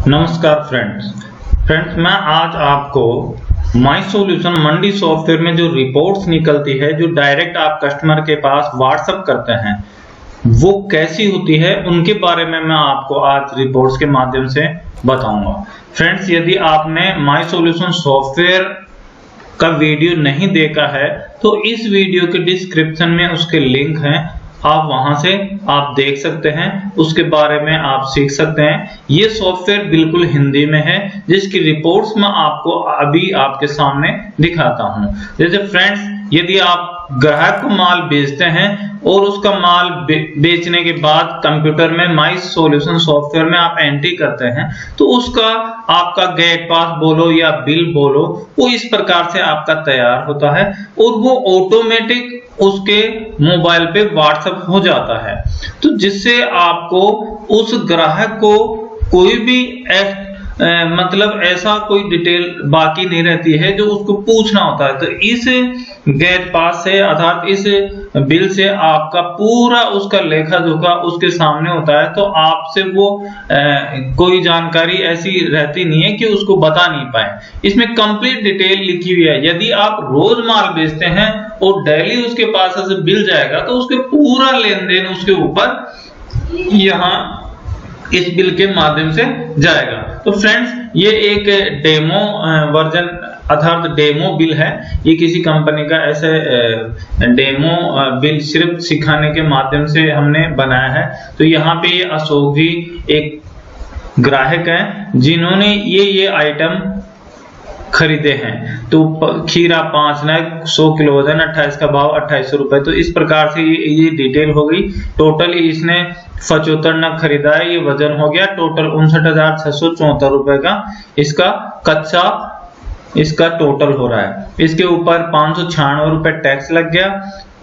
नमस्कार फ्रेंड्स, मैं आज आपको माई सॉल्यूशन मंडी सॉफ्टवेयर में जो रिपोर्ट्स निकलती है, जो डायरेक्ट आप कस्टमर के पास व्हाट्सएप करते हैं, वो कैसी होती है उनके बारे में मैं आपको आज रिपोर्ट्स के माध्यम से बताऊंगा। फ्रेंड्स, यदि आपने माई सॉल्यूशन सॉफ्टवेयर का वीडियो नहीं देखा है तो इस वीडियो के डिस्क्रिप्शन में उसके लिंक हैं, आप वहां से आप देख सकते हैं, उसके बारे में आप सीख सकते हैं। ये सॉफ्टवेयर बिल्कुल हिंदी में है, जिसकी रिपोर्ट्स मैं आपको अभी आपके सामने दिखाता हूं। जैसे फ्रेंड्स, यदि आप ग्राहक को माल बेचते हैं और उसका माल बेचने के बाद कंप्यूटर में माई सॉल्यूशन सॉफ्टवेयर में आप एंट्री करते हैं, तो उसका आपका गेट पास बोलो या बिल बोलो, वो इस प्रकार से आपका तैयार होता है और वो ऑटोमेटिक उसके मोबाइल पे व्हाट्सएप हो जाता है। तो जिससे आपको उस ग्राहक को कोई भी मतलब ऐसा कोई डिटेल बाकी नहीं रहती है जो उसको पूछना होता है। तो इस गेट पास से अर्थात इस बिल से आपका पूरा उसका लेखा जोखा उसके सामने होता है। तो आपसे वो कोई जानकारी ऐसी रहती नहीं है कि उसको बता नहीं पाए। इसमें कंप्लीट डिटेल लिखी हुई है। यदि आप रोज माल बेचते हैं और डेली उसके पास से बिल जाएगा तो उसके पूरा लेन देन उसके ऊपर यहाँ इस बिल के माध्यम से जाएगा। तो फ्रेंड्स, ये एक डेमो वर्जन अर्थात डेमो बिल है। ये किसी कंपनी का ऐसे डेमो बिल सिर्फ सिखाने के माध्यम से हमने बनाया है। तो यहाँ पे ये अशोक जी एक ग्राहक हैं जिन्होंने ये आइटम खरीदे हैं। तो खीरा 5 नग 100 किलो वजन 28 का भाव 2800 रुपए। तो इस प्रकार से ये डिटेल हो गई। टोटल इसने 75 नग खरीदा है, ये वजन हो गया टोटल 59,674 रुपए का इसका कच्चा इसका टोटल हो रहा है। इसके ऊपर 596 रुपए टैक्स लग गया,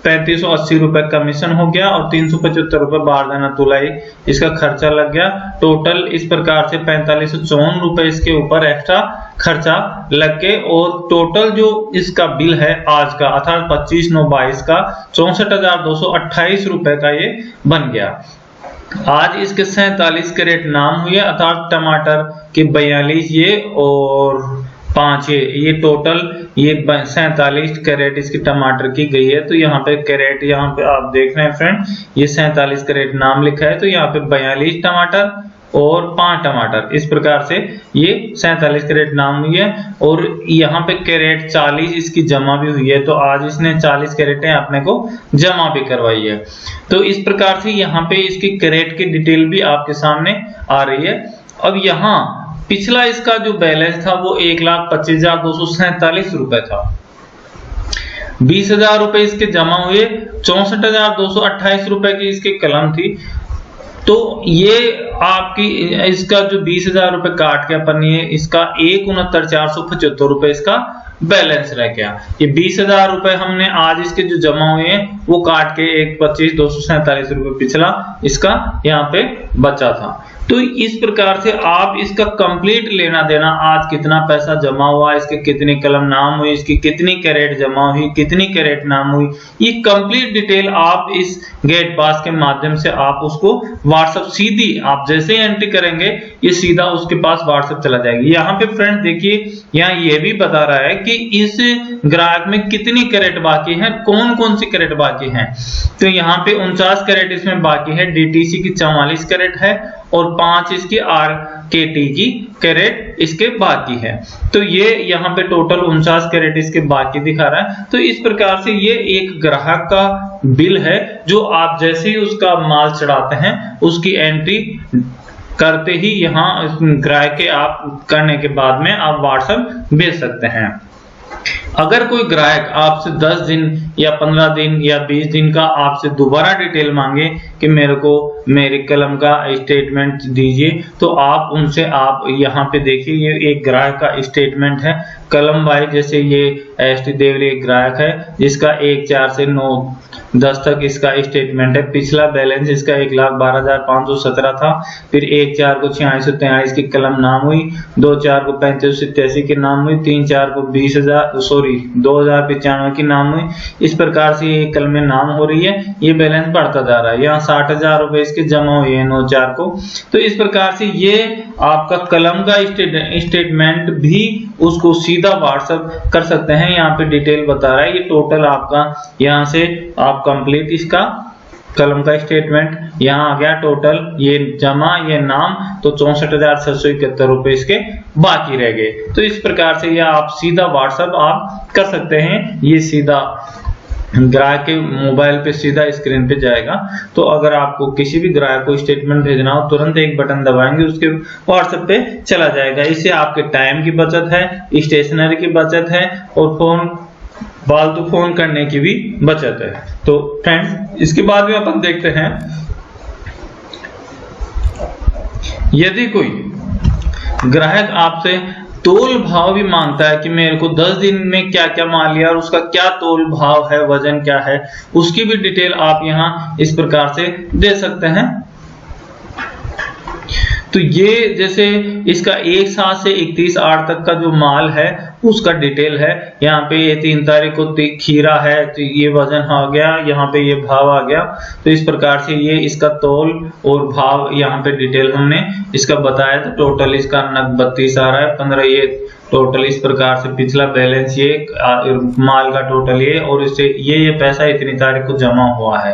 3580 रुपए कमीशन हो गया और 375 रुपए बारदाना तुलाई इसका खर्चा लग गया। टोटल इस प्रकार से 4554 रुपए इसके ऊपर एक्स्ट्रा खर्चा लग के और टोटल जो इसका बिल है आज का अर्थात 25/9/22 का 64,228 रुपए का ये बन गया। आज इसके 47 कैरेट नाम हुए अर्थात टमाटर के 42 ये और 5 ये टोटल ये 47 कैरेट इसकी टमाटर की गई है। तो यहाँ पे कैरेट यहाँ पे आप देख रहे हैं फ्रेंड, ये 47 कैरेट नाम लिखा है। तो यहाँ पे 42 टमाटर और 5 टमाटर इस प्रकार से ये 47 कैरेट नाम हुई है। और यहाँ पे कैरेट 40 इसकी जमा भी हुई है। तो आज इसने 40 कैरेटें अपने को जमा भी करवाई है। तो इस प्रकार से यहाँ पे इसकी कैरेट की डिटेल भी आपके सामने आ रही है। अब यहाँ पिछला इसका जो बैलेंस था वो 1,25,247 रुपए था। 20,000 रुपए इसके जमा हुए, 64,228 रुपए की इसकी कलम थी। तो ये आपकी इसका जो 20,000 रुपए काट के अपन ये इसका 1,69,475 रुपए इसका बैलेंस रह गया। ये 20,000 रुपए हमने आज इसके जो जमा हुए हैं वो काट के 1,25,247 रुपए पिछला इसका यहाँ पे बचा था। तो इस प्रकार से आप इसका कंप्लीट लेना देना, आज कितना पैसा जमा हुआ, इसके कितनी कलम नाम हुई, इसकी कितनी कैरेट जमा हुई, कितनी कैरेट नाम हुई, ये कंप्लीट डिटेल आप इस गेट पास के माध्यम से आप उसको व्हाट्सएप सीधी आप जैसे ही एंट्री करेंगे ये सीधा उसके पास व्हाट्सएप चला जाएगी। यहाँ पे फ्रेंड्स देखिए, यहाँ ये भी बता रहा है कि इस ग्राहक में कितनी कैरेट बाकी है, कौन कौन सी कैरेट बाकी है। तो यहाँ पे 49 कैरेट इसमें बाकी है, डीटीसी की 44 कैरेट है और 5 इसकी आरकेटी की कैरेट इसके बाकी है। तो ये यहाँ पे टोटल 49 कैरेट इसके बाकी दिखा रहा है। तो इस प्रकार से ये एक ग्राहक का बिल है जो आप जैसे ही उसका माल चढ़ाते हैं उसकी एंट्री करते ही यहाँ ग्राहक के आप करने के बाद में आप व्हाट्सएप भेज सकते हैं। अगर कोई ग्राहक आपसे 10 दिन या 15 दिन या 20 दिन का आपसे दोबारा डिटेल मांगे कि मेरे को मेरी कलम का स्टेटमेंट दीजिए, तो आप उनसे आप यहाँ पे देखिए, ये एक ग्राहक का स्टेटमेंट है कलम वाइज। जैसे ये एसटी देवली एक ग्राहक है जिसका 1/4 से 9/10 तक इसका स्टेटमेंट है। पिछला बैलेंस इसका 1,12,517 था, फिर 1/4 को 4643 की कलम नाम हुई, 2/4 को 3587 की नाम हुई, 3/4 को 20,000 सॉरी 2095 की नाम हुई। इस प्रकार से ये कल में नाम हो रही है, ये बैलेंस बढ़ता जा रहा है। यहाँ 60,000 रुपए इसके जमा हुए हैं 9/4 को। तो इस प्रकार से ये आपका कलम का स्टेटमेंट भी उसको सीधा व्हाट्सएप कर सकते हैं। यहाँ पे डिटेल बता रहा है, ये टोटल आपका यहाँ से आप कंप्लीट इसका कलम का स्टेटमेंट यहाँ आ गया टोटल, ये जमा ये नाम, तो 64,671 रुपए इसके बाकी रह गए। तो इस प्रकार से ये आप सीधा व्हाट्सएप आप कर सकते हैं, ये सीधा ग्राहक के मोबाइल पे सीधा स्क्रीन पे जाएगा। तो अगर आपको किसी भी ग्राहक को स्टेटमेंट भेजना हो, तुरंत एक बटन दबाएंगे उसके व्हाट्सएप पे चला जाएगा। इससे आपके टाइम की बचत है, स्टेशनरी की बचत है और फालतू फोन करने की भी बचत है। तो फ्रेंड्स इसके बाद में अपन देखते हैं, यदि कोई ग्राहक आपसे तोल भाव भी मांगता है कि मेरे को 10 दिन में क्या क्या माल लिया और उसका क्या तोल भाव है, वजन क्या है, उसकी भी डिटेल आप यहाँ इस प्रकार से दे सकते हैं। तो ये जैसे इसका 1 7 से 31/8 तक का जो माल है उसका डिटेल है। यहाँ पे ये 3 तारीख को खीरा है, तो ये वजन आ गया, यहाँ पे ये भाव आ गया। तो इस प्रकार से ये इसका तोल और भाव यहाँ पे डिटेल हमने इसका बताया। तो टोटल इसका नग 32 आ रहा है, 15 ये टोटल इस प्रकार से पिछला बैलेंस ये माल का टोटल ये, और इससे ये पैसा इतनी तारीख को जमा हुआ है।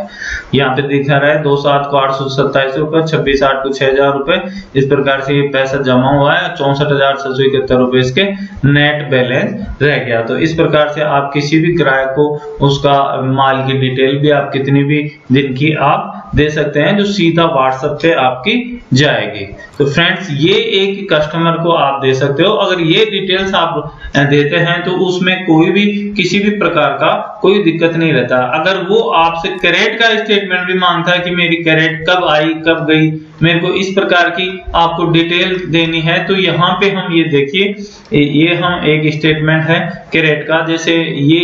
यहाँ पे दिखा रहा है 2/7 को 827 रुपए, 26/8 को 6,000 रुपए। इस प्रकार से ये पैसा जमा हुआ है। 64,671 रुपए इसके नेट बैलेंस रह गया। तो इस प्रकार से आप किसी भी ग्राहक को उसका माल की डिटेल भी आप कितनी भी दिन की आप दे सकते हैं, जो सीधा व्हाट्सएप पे आपकी जाएगी। तो फ्रेंड्स ये एक कस्टमर को आप दे सकते हो। अगर ये डिटेल्स आप देते हैं तो उसमें कोई भी किसी भी प्रकार का कोई दिक्कत नहीं रहता। अगर वो आपसे कैरेट का स्टेटमेंट भी मांगता है कि मेरी कैरेट कब आई कब गई, मेरे को इस प्रकार की आपको डिटेल देनी है, तो यहाँ पे हम ये देखिए, ये हम एक स्टेटमेंट है कैरेट का। जैसे ये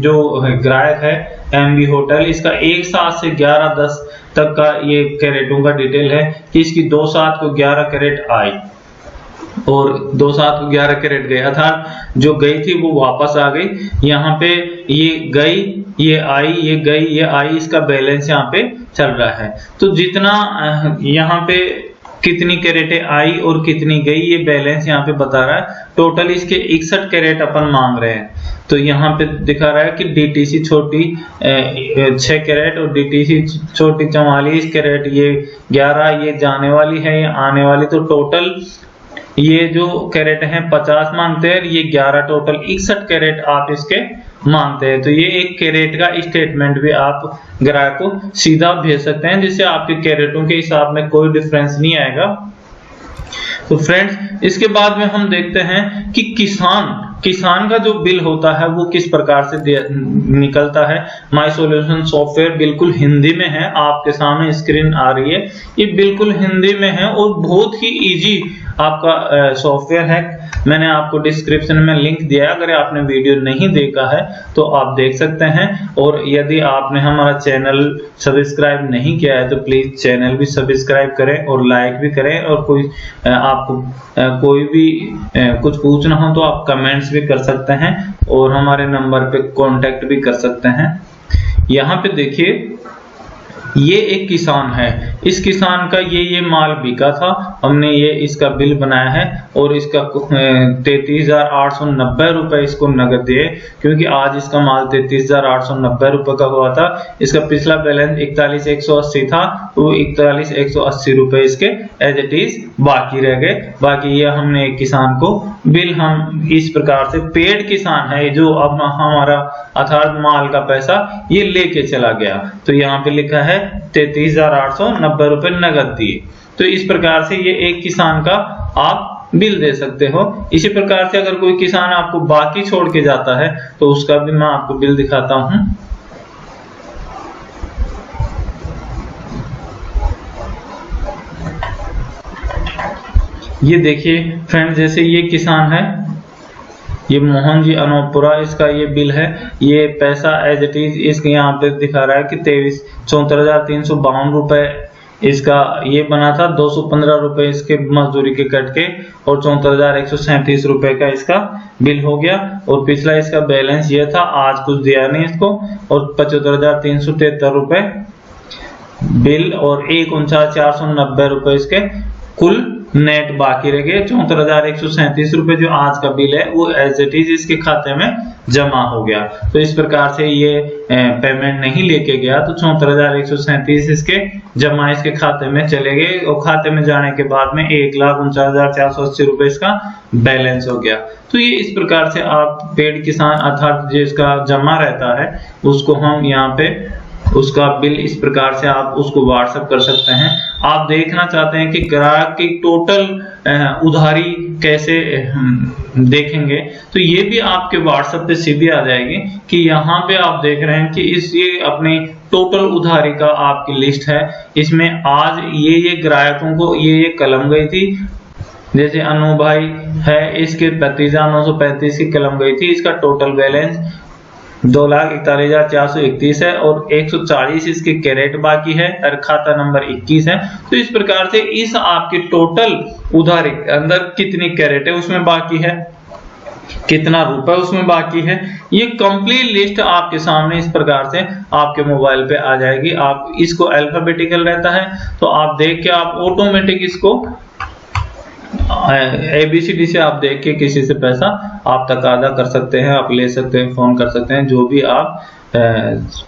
जो ग्राहक है एमबी होटल, इसका 1 7 से 11/10 तक का ये कैरेटों का डिटेल है कि इसकी 2/7 को 11 कैरेट आई और 2/7 को 11 कैरेट गया था। जो गई थी वो वापस आ गई। यहाँ पे ये गई, ये आई, ये गई, ये आई, इसका बैलेंस यहाँ पे चल रहा है। तो जितना यहाँ पे कितनी कैरेटें आई और कितनी गई ये बैलेंस यहाँ पे बता रहा है। टोटल इसके 61 कैरेट अपन मांग रहे हैं। तो यहाँ पे दिखा रहा है कि डीटीसी छोटी 6 कैरेट और डीटीसी छोटी 44 कैरेट, ये 11 ये जाने वाली है, ये आने वाली। तो टोटल ये जो कैरेट हैं 50 मांगते हैं, ये 11, टोटल 61 कैरेट आप इसके मांगते हैं। तो ये एक कैरेट का स्टेटमेंट भी आप ग्राहक को सीधा भेज सकते हैं, जिससे आपके कैरेटों के हिसाब में कोई डिफरेंस नहीं आएगा। तो फ्रेंड्स इसके बाद में हम देखते हैं कि किसान का जो बिल होता है वो किस प्रकार से निकलता है। माई सोल्यूशन सॉफ्टवेयर बिल्कुल हिंदी में है, आपके सामने स्क्रीन आ रही है, ये बिल्कुल हिंदी में है और बहुत ही इजी आपका सॉफ्टवेयर है। मैंने आपको डिस्क्रिप्शन में लिंक दिया है, अगर आपने वीडियो नहीं देखा है तो आप देख सकते हैं। और यदि आपने हमारा चैनल सब्सक्राइब नहीं किया है तो प्लीज चैनल भी सब्सक्राइब करें और लाइक भी करें। और कोई आपको कोई भी कुछ पूछना हो तो आप कमेंट्स भी कर सकते हैं और हमारे नंबर पे कांटेक्ट भी कर सकते हैं। यहाँ पे देखिए ये एक किसान है, इस किसान का ये माल बिका था, हमने ये इसका बिल बनाया है और इसका 33,890 रुपए इसको नगद दिए, क्योंकि आज इसका माल 33,890 रुपए का हुआ था। इसका पिछला बैलेंस 41,180 था, तो 41,180 रुपए इसके एज इट इज बाकी रह गए। बाकी ये हमने एक किसान को बिल हम इस प्रकार से पेड किसान है जो अब हमारा अर्थात माल का पैसा ये लेके चला गया। तो यहाँ पे लिखा है 33,890 रुपए नगद दिए। तो इस प्रकार से ये एक किसान का आप बिल दे सकते हो। इसी प्रकार से अगर कोई किसान आपको बाकी छोड़ के जाता है तो उसका भी मैं आपको बिल दिखाता हूं। ये देखिए फ्रेंड्स, जैसे ये किसान है, ये मोहन जी अनोपुरा, इसका ये बिल है। ये पैसा एज इट इज इसके यहाँ पे दिखा रहा है कि 74,352 रुपए इसका ये बना था 215 रुपए इसके मजदूरी के कट के, और 74,137 रुपए का इसका बिल हो गया। और पिछला इसका बैलेंस ये था, आज कुछ दिया नहीं इसको, और 75,373 रुपए बिल और 49,490 रुपए इसके कुल नेट बाकी रह गए। 74,137 रुपए जो आज का बिल है वो एज इट इज इसके खाते में जमा हो गया। तो इस प्रकार से ये पेमेंट नहीं लेके गया, तो 74,137 इसके जमा इसके खाते में चले गए, और खाते में जाने के बाद में 1,49,480 रुपए इसका बैलेंस हो गया। तो ये इस प्रकार से आप पेड किसान अर्थात जिसका जमा रहता है उसको हम यहाँ पे उसका बिल इस प्रकार से आप उसको व्हाट्सएप कर सकते हैं। आप देखना चाहते हैं कि ग्राहक की टोटल उधारी कैसे देखेंगे, तो ये भी आपके व्हाट्सएप पे सीधी आ जाएगी कि यहाँ पे आप देख रहे हैं कि ये अपनी टोटल उधारी का आपकी लिस्ट है। इसमें आज ये ग्राहकों को ये कलम गई थी, जैसे अनु भाई है इसके 32,935 की कलम गई थी। इसका टोटल बैलेंस 2,41,431 है और 140 इसके कैरेट बाकी है और खाता नंबर 21 है। तो इस प्रकार से इस आपके टोटल उधारी के अंदर कितनी कैरेट है उसमें बाकी है, कितना रुपए उसमें बाकी है, ये कंप्लीट लिस्ट आपके सामने इस प्रकार से आपके मोबाइल पे आ जाएगी। आप इसको अल्फाबेटिकल रहता है तो आप देख के आप ऑटोमेटिक इसको ABCD से आप देख के किसी से पैसा आप तकादा कर सकते हैं, आप ले सकते हैं, फोन कर सकते हैं, जो भी आप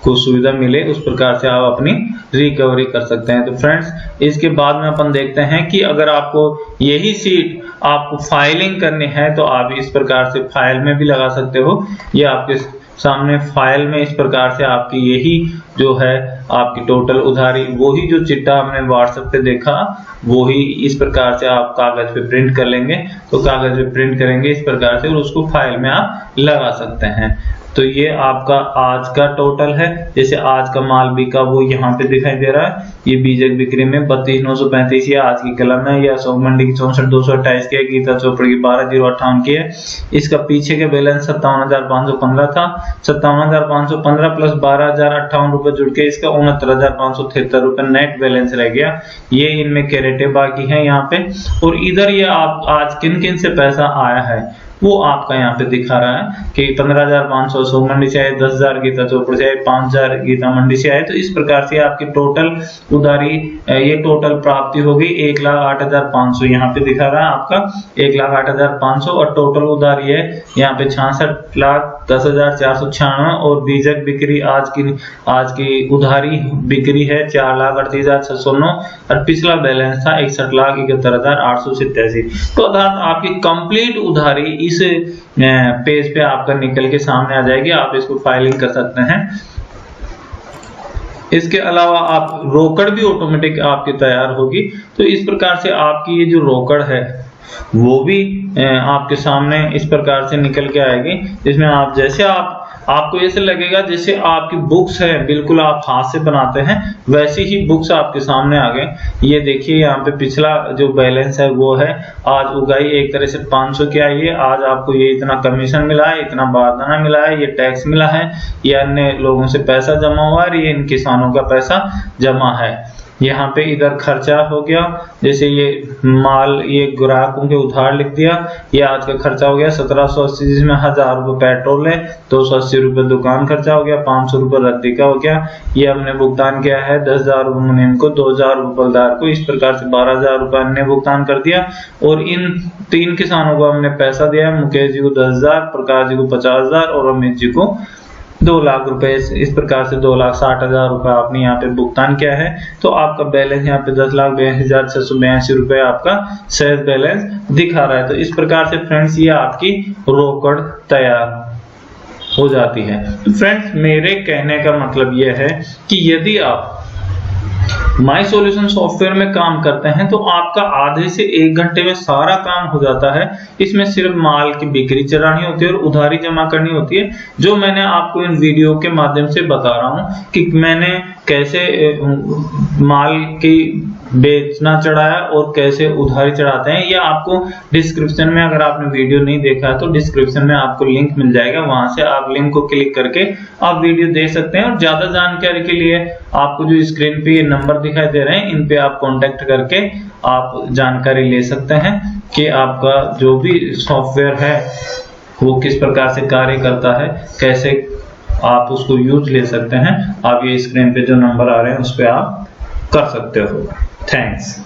को सुविधा मिले उस प्रकार से आप अपनी रिकवरी कर सकते हैं। तो फ्रेंड्स इसके बाद में अपन देखते हैं कि अगर आपको यही सीट आपको फाइलिंग करनी है तो आप इस प्रकार से फाइल में भी लगा सकते हो। ये आपके सामने फाइल में इस प्रकार से आपकी यही जो है आपकी टोटल उधारी, वही जो चिट्ठा हमने व्हाट्सएप पे देखा वही इस प्रकार से आप कागज पे प्रिंट कर लेंगे। तो कागज पे प्रिंट करेंगे इस प्रकार से और उसको फाइल में आप लगा सकते हैं। तो ये आपका आज का टोटल है, जैसे आज का माल बिका वो यहाँ पे दिखाई दे रहा है। ये बीजक बिक्री में 32,935 ये आज की कलम है, या अशोक मंडी की 64,228 की है, गीता चोपड़ा की 12,058 की है। इसका पीछे के बैलेंस 57,515 था, 57,515 प्लस 12,058 रुपए जुड़ के इसका 69,573 रुपए नेट बैलेंस रह गया। ये इनमें कैरेटे बाकी है यहाँ पे। और इधर ये आप आज किन किन से पैसा आया है वो आपका यहाँ पे दिखा रहा है कि 15,500 अशोक मंडी से आए, 10,000 गीता चोपड़ा से आए, 5,000 गीता मंडी से आए। तो इस प्रकार से आपकी टोटल उधारी ये टोटल प्राप्ति होगी 1,08,500 यहाँ पे दिखा रहा है आपका 1,08,500 और टोटल उधारी है यहाँ पे 66,10,496 और बीजक बिक्री आज की उधारी बिक्री है 4,38,609 और पिछला बैलेंस था 61,71,887। तो अर्थात आपकी कंप्लीट उधारी इस पेज पे आपका निकल के सामने आ जाएगी। आप इसको फाइलिंग कर सकते हैं। इसके अलावा आप रोकड़ भी ऑटोमेटिक आपकी तैयार होगी। तो इस प्रकार से आपकी ये जो रोकड़ है वो भी आपके सामने इस प्रकार से निकल के आएगी, जिसमें आप जैसे आपको ऐसे लगेगा जैसे आपकी बुक्स है, बिल्कुल आप हाथ से बनाते हैं वैसी ही बुक्स आपके सामने आ गए। ये देखिए यहाँ पे पिछला जो बैलेंस है वो है आज उगाई एक तरह से 500 की आई है। आज आपको ये इतना कमीशन मिला है, इतना बारदाना मिला है, ये टैक्स मिला है, ये अन्य लोगों से पैसा जमा हुआ है, ये इन किसानों का पैसा जमा है। यहाँ पे इधर खर्चा हो गया, जैसे ये माल ये ग्राहकों के उधार लिख दिया, ये आज का खर्चा हो गया 1780, जिसमें 1000 रुपए पेट्रोल है, 280 रुपए दुकान खर्चा हो गया, 500 रुपए रद्दी का हो गया। ये हमने भुगतान किया है 10,000 रुपए मुनीम को, 2,000 रुपए बलदार को, इस प्रकार से 12,000 रुपए हमने भुगतान कर दिया। और इन 3 किसानों को हमने पैसा दिया, मुकेश जी को 10,000, प्रकाश जी को 50,000 और अमित जी को 2 लाख रुपए। इस प्रकार से 2,60,000 रुपए आपने यहाँ पे भुगतान किया है। तो आपका बैलेंस यहाँ पे 10,82,682 रुपए आपका शेष बैलेंस दिखा रहा है। तो इस प्रकार से फ्रेंड्स ये आपकी रोकड़ तैयार हो जाती है। तो फ्रेंड्स मेरे कहने का मतलब यह है कि यदि आप माई सॉल्यूशन सॉफ्टवेयर में काम करते हैं तो आपका आधे से 1 घंटे में सारा काम हो जाता है। इसमें सिर्फ माल की बिक्री चलानी होती है और उधारी जमा करनी होती है, जो मैंने आपको इन वीडियो के माध्यम से बता रहा हूं कि मैंने कैसे माल की बेचना चढ़ाया और कैसे उधारी चढ़ाते हैं, ये आपको डिस्क्रिप्शन में, अगर आपने वीडियो नहीं देखा है तो डिस्क्रिप्शन में आपको लिंक मिल जाएगा, वहां से आप लिंक को क्लिक करके आप वीडियो देख सकते हैं। और ज्यादा जानकारी के लिए आपको जो स्क्रीन पे ये नंबर दिखाई दे रहे हैं, इन पे आप कांटेक्ट करके आप जानकारी ले सकते हैं कि आपका जो भी सॉफ्टवेयर है वो किस प्रकार से कार्य करता है, कैसे आप उसको यूज ले सकते हैं। आप ये स्क्रीन पे जो नंबर आ रहे हैं उस पे आप कर सकते हो। थैंक्स।